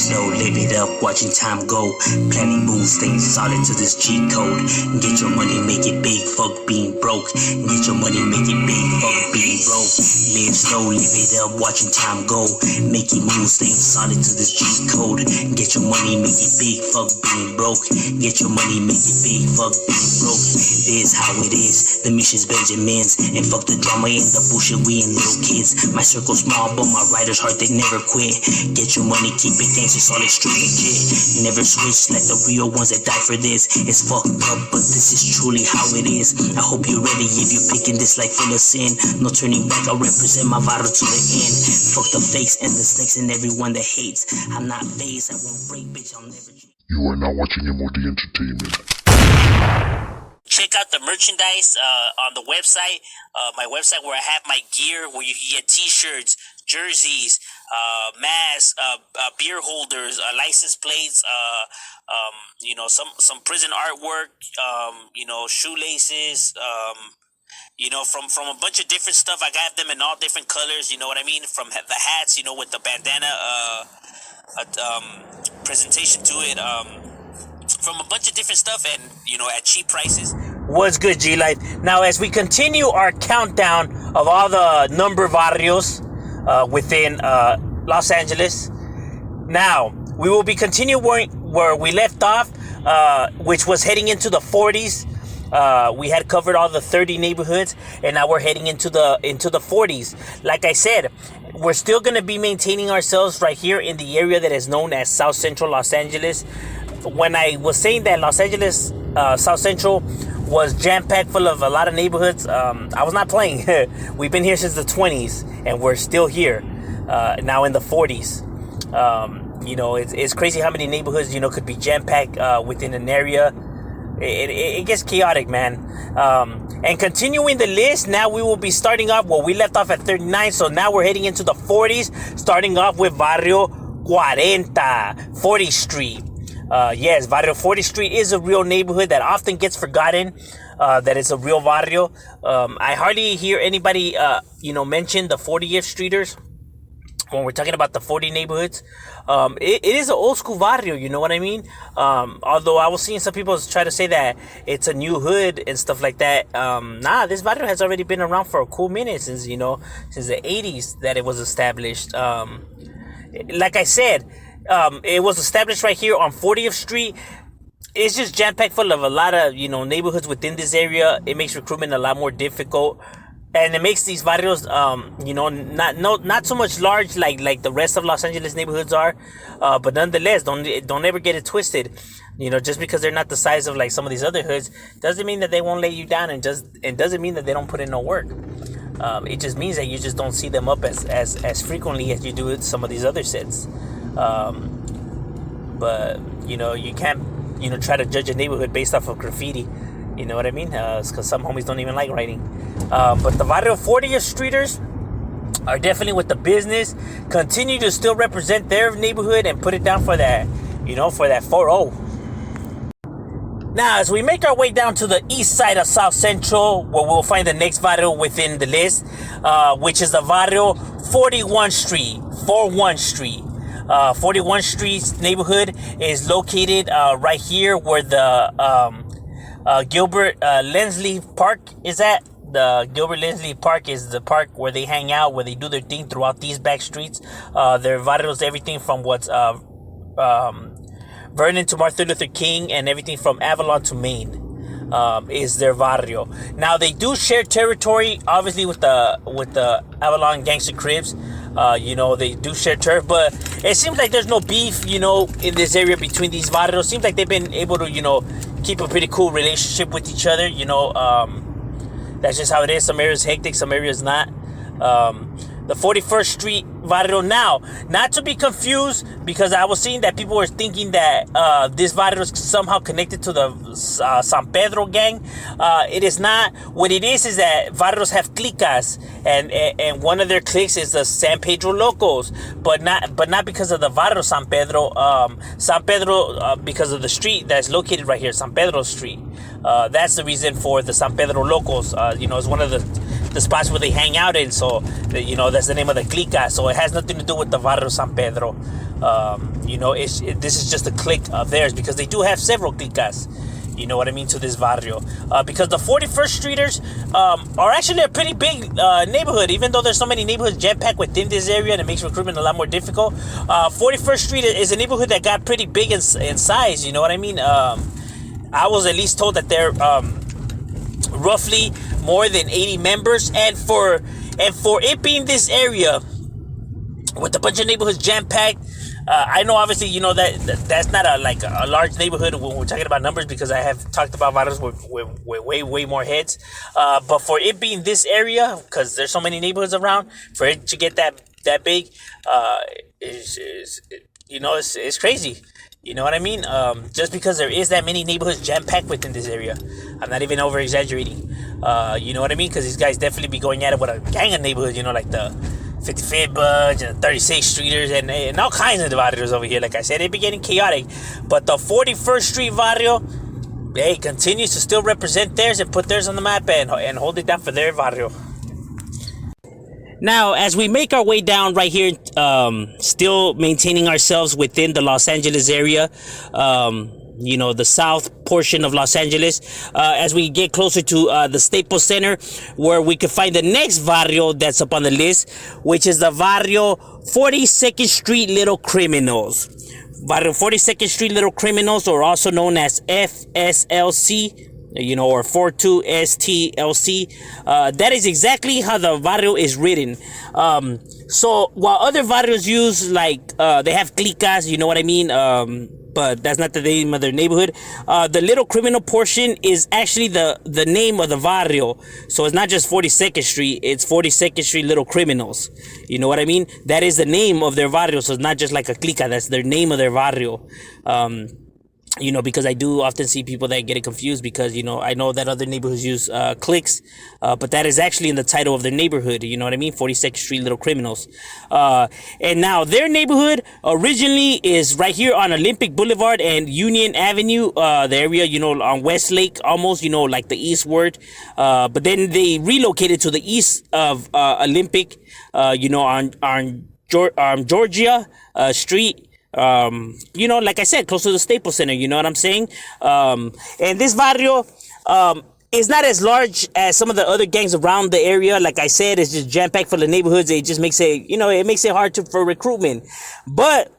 slow, live it up, watching time go. Planning moves, things solid to this cheat code. Get your money, make it big, fuck being broke. Get your money, make it big, fuck being broke. Live slow, live it up, watching time go. Making moves, things solid to this cheat code. Get your money, make it big, fuck being broke. Get your money, make it big, fuck being broke. This how it is, the mission's Benjamins. And fuck the drama and the bullshit, we ain't little kids. My circle small, but my riders heart, they never quit. Get your money, keep it gangsta, solid, straight legit. Never switch like the real ones that die for this. It's fucked up, but this is truly how it is. I hope you're ready if you're picking this like full of sin. No turning back, I represent my Vario to the end. Fuck the fakes and the snakes and everyone that hates. I'm not phased, I won't break, bitch, I'll never. You are now watching M.O.D Entertainment. Check out the merchandise on the website, my website where I have my gear, where you can get t-shirts, jerseys, masks, beer holders, license plates, some prison artwork, shoelaces, from a bunch of different stuff. I got them in all different colors, you know what I mean? From the hats, with the bandana presentation to it, from a bunch of different stuff, and at cheap prices. What's good, G-Life? Now, as we continue our countdown of all the number varrios within Los Angeles, now we will be continuing where we left off, which was heading into the 40s. We had covered all the 30 neighborhoods, and now we're heading into the 40s. Like I said, we're still going to be maintaining ourselves right here in the area that is known as South Central Los Angeles. When I was saying that Los Angeles, South Central was jam-packed full of a lot of neighborhoods, I was not playing. We've been here since the 20s, and we're still here now in the 40s. It's crazy how many neighborhoods, could be jam-packed within an area. It gets chaotic, man. And continuing the list, now we will be starting off where we left off at 39. So now we're heading into the 40s, starting off with Vario 40, 40th Street. Yes, Vario 40th Street is a real neighborhood that often gets forgotten, that it's a real Vario. I hardly hear anybody, mention the 40th Streeters when we're talking about the 40 neighborhoods. It is an old school Vario, you know what I mean? Although I was seeing some people try to say that it's a new hood and stuff like that. This Vario has already been around for a cool minute since the 80s that it was established. Like I said, it was established right here on 40th Street. It's just jam-packed full of a lot of, neighborhoods within this area. It makes recruitment a lot more difficult. And it makes these barrios, not so much large like the rest of Los Angeles neighborhoods are, but nonetheless, don't ever get it twisted. Just because they're not the size of like some of these other hoods doesn't mean that they won't lay you down, and doesn't mean that they don't put in no work. It just means that you just don't see them up as frequently as you do with some of these other sets. But you can't try to judge a neighborhood based off of graffiti. You know what I mean? Because some homies don't even like writing. But the Vario 40th Streeters are definitely with the business. Continue to still represent their neighborhood and put it down for that, for that 4-0. Now, as we make our way down to the east side of South Central, where we'll find the next Vario within the list, which is the Vario 41 Street, 41 Street. 41 Street's neighborhood is located right here where the Gilbert Lensley Park is at. The Gilbert Lensley Park is the park where they hang out, where they do their thing throughout these back streets. Their Varios, everything from what's Vernon to Martin Luther King, and everything from Avalon to Maine is their Vario. Now they do share territory, obviously, with the Avalon Gangster Crips. They do share turf, but it seems like there's no beef, in this area between these Varios. Seems like they've been able to, keep a pretty cool relationship with each other. That's just how it is. Some areas hectic, some areas not. The 41st Street Vario now, not to be confused, because I was seeing that people were thinking that this Vario is somehow connected to the San Pedro gang. It is not. What it is that Varios have clicas, and one of their cliques is the San Pedro Locos, but not because of the Vario San Pedro. San Pedro because of the street that's located right here, San Pedro Street. That's the reason for the San Pedro Locos. It's one of the the spots where they hang out in. So, that's the name of the clica. So it has nothing to do with the Varrio San Pedro. This is just a clique of theirs, because they do have several clicas. You know what I mean, to this barrio. Because the 41st Streeters are actually a pretty big neighborhood, even though there's so many neighborhoods jam-packed within this area, and it makes recruitment a lot more difficult. 41st Street is a neighborhood that got pretty big in size, you know what I mean? I was at least told that they're roughly more than 80 members, and for it being this area with a bunch of neighborhoods jam-packed, I know, obviously, that's not a large neighborhood when we're talking about numbers, because I have talked about Varios with way more heads. But for it being this area, because there's so many neighborhoods around, for it to get that big, it's crazy. You know what I mean? Just because there is that many neighborhoods jam-packed within this area. I'm not even over-exaggerating. You know what I mean? Because these guys definitely be going at it with a gang of neighborhoods, like the 55th Budge and 36th Streeters and all kinds of barrios over here. Like I said, it be getting chaotic. But the 41st Street barrio, continues to still represent theirs and put theirs on the map and hold it down for their barrio. Now, as we make our way down right here, still maintaining ourselves within the Los Angeles area, the south portion of Los Angeles, as we get closer to the Staples Center, where we could find the next barrio that's up on the list, which is the Vario 42nd Street Little Criminals. Vario 42nd Street Little Criminals, or also known as FSLC, or 42STLC. That is exactly how the barrio is written. So while other barrios use, they have clicas, you know what I mean? But that's not the name of their neighborhood. The Little Criminal portion is actually the name of the barrio. So it's not just 42nd Street, it's 42nd Street Little Criminals. You know what I mean? That is the name of their barrio, so it's not just like a clica, that's their name of their barrio. Because I do often see people that get it confused, because, I know that other neighborhoods use cliques, but that is actually in the title of their neighborhood, you know what I mean? 42nd Street Little Criminals. And now their neighborhood originally is right here on Olympic Boulevard and Union Avenue, the area, on Westlake, almost, like the eastward. But then they relocated to the east of Olympic, on Georgia Street. Like I said, close to the Staples Center, you know what I'm saying? And this barrio, is not as large as some of the other gangs around the area. Like I said, it's just jam-packed full of neighborhoods. It just makes it, it makes it hard for recruitment. But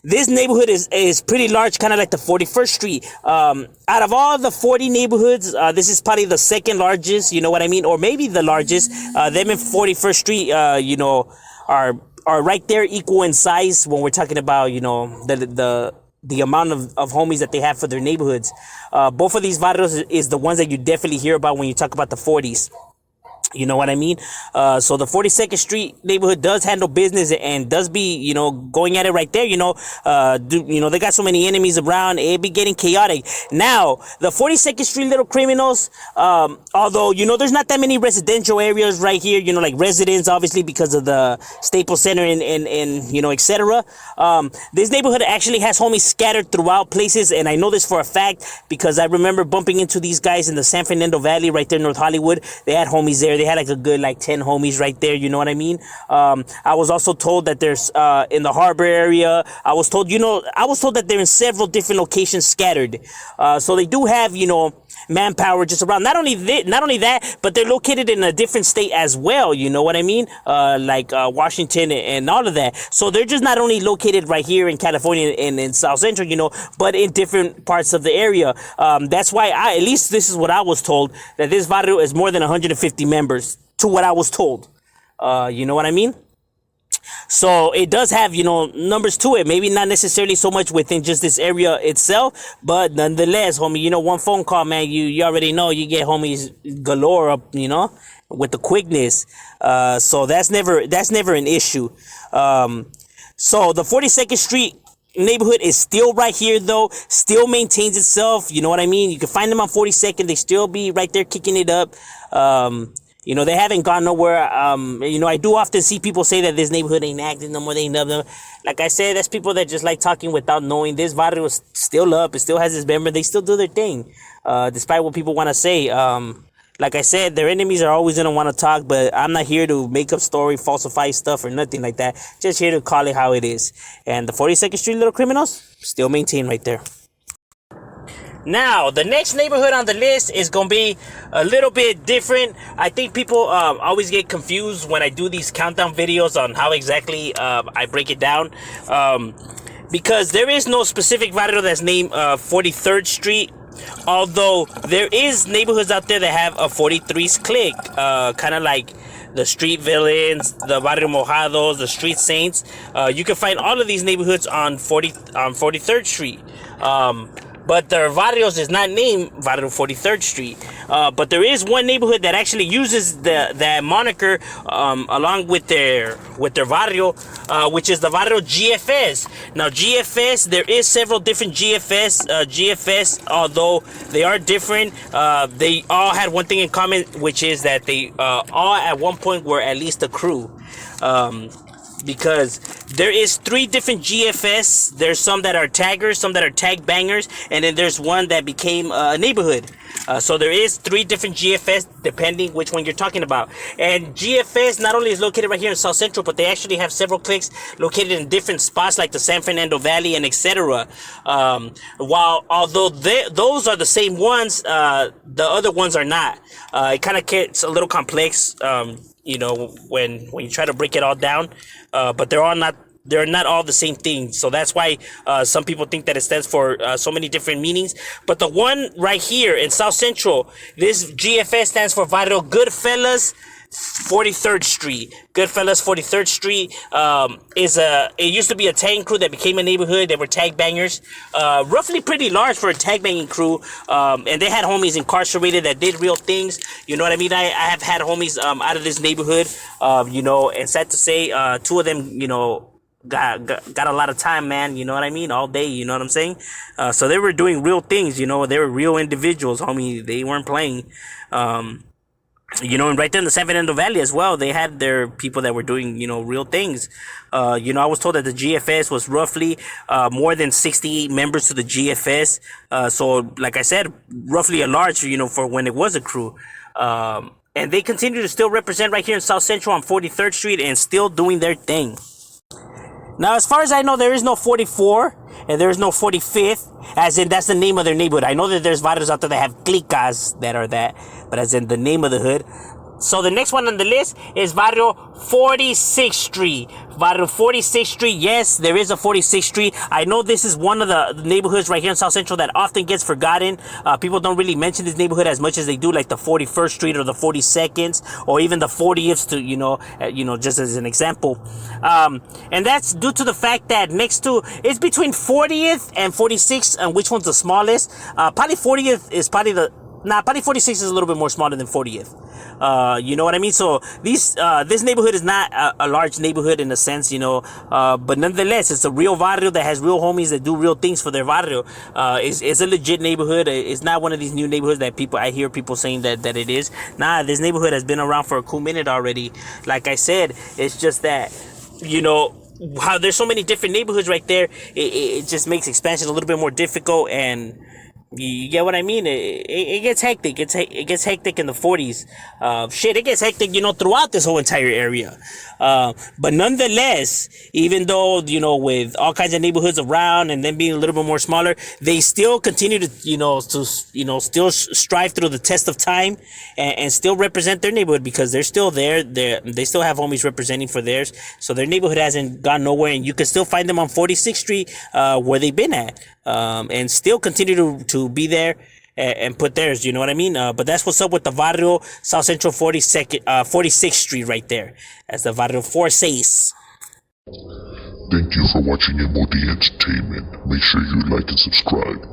this neighborhood is pretty large, kind of like the 41st Street. Out of all the 40 neighborhoods, this is probably the second largest, you know what I mean? Or maybe the largest. Them in 41st Street, are right there, equal in size when we're talking about, the amount of homies that they have for their neighborhoods. Both of these barrios is the ones that you definitely hear about when you talk about the 40s. You know what I mean? So the 42nd Street neighborhood does handle business and does be, going at it right there. They got so many enemies around, it be getting chaotic. Now, the 42nd Street Little Criminals, although, there's not that many residential areas right here, like residents, obviously, because of the Staples Center and etc. This neighborhood actually has homies scattered throughout places, and I know this for a fact because I remember bumping into these guys in the San Fernando Valley right there in North Hollywood. They had homies there. They had like a good 10 homies right there, you know what I mean? I was also told that there's in the harbor area. I was told that they're in several different locations scattered. So they do have, manpower just around. Not only that, but they're located in a different state as well, you know what I mean? Washington and all of that. So they're just not only located right here in California and in South Central, but in different parts of the area. That's why at least this is what I was told, that this barrio is more than 150 members, to what I was told. You know what I mean? So it does have, numbers to it. Maybe not necessarily so much within just this area itself, but nonetheless, homie, one phone call, man, you already know you get homies galore up, with the quickness. So that's never an issue. So the 42nd Street neighborhood is still right here, though, still maintains itself. You know what I mean? You can find them on 42nd. They still be right there kicking it up. They haven't gone nowhere. I do often see people say that this neighborhood ain't active no more. They ain't up. Like I said, that's people that just like talking without knowing. This barrio is still up. It still has its member. They still do their thing, despite what people want to say. Like I said, their enemies are always going to want to talk, but I'm not here to make up story, falsify stuff, or nothing like that. Just here to call it how it is. And the 42nd Street Little Criminals, still maintain right there. Now, the next neighborhood on the list is going to be a little bit different. I think people always get confused when I do these countdown videos on how exactly I break it down. Because there is no specific barrio that's named 43rd Street. Although there is neighborhoods out there that have a 43's click, kind of like the Street Villains, the Barrio Mojados, the Street Saints. You can find all of these neighborhoods on 43rd Street. But their barrios is not named Vario 43rd Street. But there is one neighborhood that actually uses that moniker along with their barrio, which is the Vario GFS. Now GFS, there is several different GFS, although they are different. They all had one thing in common, which is that they all at one point were at least a crew. Because there is 3 different GFS. There's some that are taggers, some that are tag bangers, and then there's one that became a neighborhood. So there is 3 different GFS depending which one you're talking about. And GFS not only is located right here in South Central, but they actually have several cliques located in different spots like the San Fernando Valley and etc. Although those are the same ones, the other ones are not. It kind of gets a little complex. When you try to break it all down, but they're not all the same thing. So that's why some people think that it stands for so many different meanings. But the one right here in South Central, this GFS stands for Vario Goodfellas 43rd Street. Goodfellas 43rd Street it used to be a tagging crew that became a neighborhood. They were tag bangers, roughly pretty large for a tag banging crew, and they had homies incarcerated that did real things. You know what I mean? I have had homies out of this neighborhood, and sad to say, 2 of them, got a lot of time, man. You know what I mean? All day, you know what I'm saying? So they were doing real things, they were real individuals, homie. They weren't playing. And right there in the San Fernando Valley as well, they had their people that were doing, real things. I was told that the GFS was roughly more than 68 members to the GFS. So, like I said, roughly a large, for when it was a crew. And they continue to still represent right here in South Central on 43rd Street and still doing their thing. Now, as far as I know, there is no 44 and there is no 45th, as in that's the name of their neighborhood. I know that there's barrios out there that have clicas that are that, but as in the name of the hood. So the next one on the list is Vario 46th Street. Vario 46th Street. Yes, there is a 46th Street. I know this is one of the neighborhoods right here in South Central that often gets forgotten. People don't really mention this neighborhood as much as they do, like the 41st Street or the 42nd or even the 40th, to just as an example. And that's due to the fact that next to it's between 40th and 46th, and which one's the smallest? Probably 40th is probably probably 46 is a little bit more smaller than 40th. You know what I mean? So this neighborhood is not a large neighborhood in a sense, but nonetheless, it's a real barrio that has real homies that do real things for their barrio. It's a legit neighborhood. It's not one of these new neighborhoods that I hear people saying that it is. Nah, this neighborhood has been around for a cool minute already. Like I said, it's just that, how there's so many different neighborhoods right there, it just makes expansion a little bit more difficult. And you get what I mean? It gets hectic. It gets hectic in the 40s. It gets hectic, throughout this whole entire area. But nonetheless, even though, with all kinds of neighborhoods around and then being a little bit more smaller, they still continue to, still strive through the test of time and still represent their neighborhood, because they're still there. They still have homies representing for theirs. So their neighborhood hasn't gone nowhere, and you can still find them on 46th Street, where they've been at, and still continue to be there and put theirs, you know what I mean? But that's what's up with the Vario South Central 46th Street right there. That's the Vario 46. Thank you for watching M.O.D Entertainment. Make sure you like and subscribe.